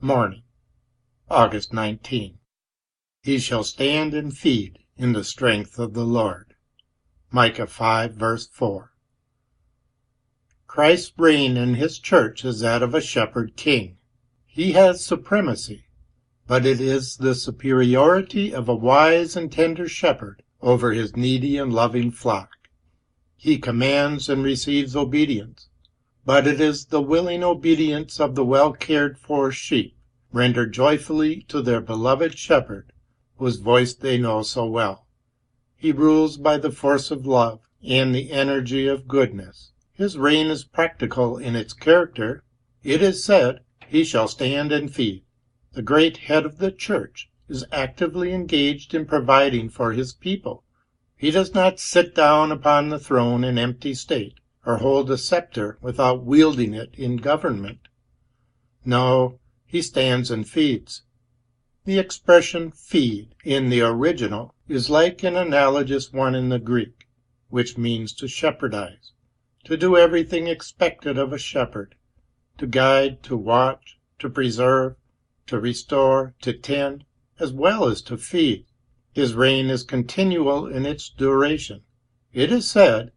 Morning, August 19. He shall stand and feed in the strength of the Lord. Micah 5, verse 4. Christ's reign in his church is that of a shepherd king. He has supremacy, but it is the superiority of a wise and tender shepherd over his needy and loving flock. He commands and receives obedience, but it is the willing obedience of the well-cared-for sheep, rendered joyfully to their beloved shepherd, whose voice they know so well. He rules by the force of love and the energy of goodness. His reign is practical in its character. It is said, "He shall stand and feed." The great head of the church is actively engaged in providing for his people. He does not sit down upon the throne in empty state, or hold a scepter without wielding it in government. No, he stands and feeds. The expression feed in the original is like an analogous one in the Greek, which means to shepherdize, to do everything expected of a shepherd, to guide, to watch, to preserve, to restore, to tend, as well as to feed. His reign is continual in its duration. It is said,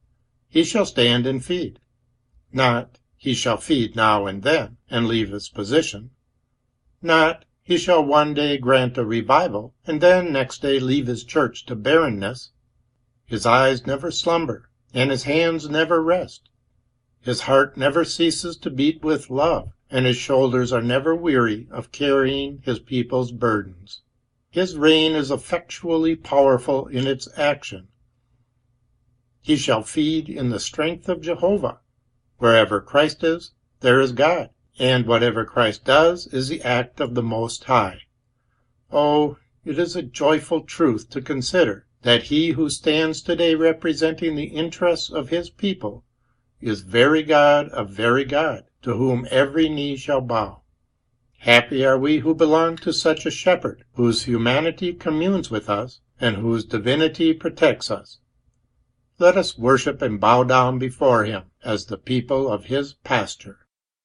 "He shall stand and feed." Not, "He shall feed now and then, and leave his position." Not, "He shall one day grant a revival, and then next day leave his church to barrenness." His eyes never slumber, and his hands never rest. His heart never ceases to beat with love, and his shoulders are never weary of carrying his people's burdens. His reign is effectually powerful in its action. He shall feed in the strength of Jehovah. Wherever Christ is, there is God, and whatever Christ does is the act of the Most High. Oh, it is a joyful truth to consider that he who stands today representing the interests of his people is very God of very God, to whom every knee shall bow. Happy are we who belong to such a shepherd, whose humanity communes with us, and whose divinity protects us. Let us worship and bow down before him as the people of his pasture.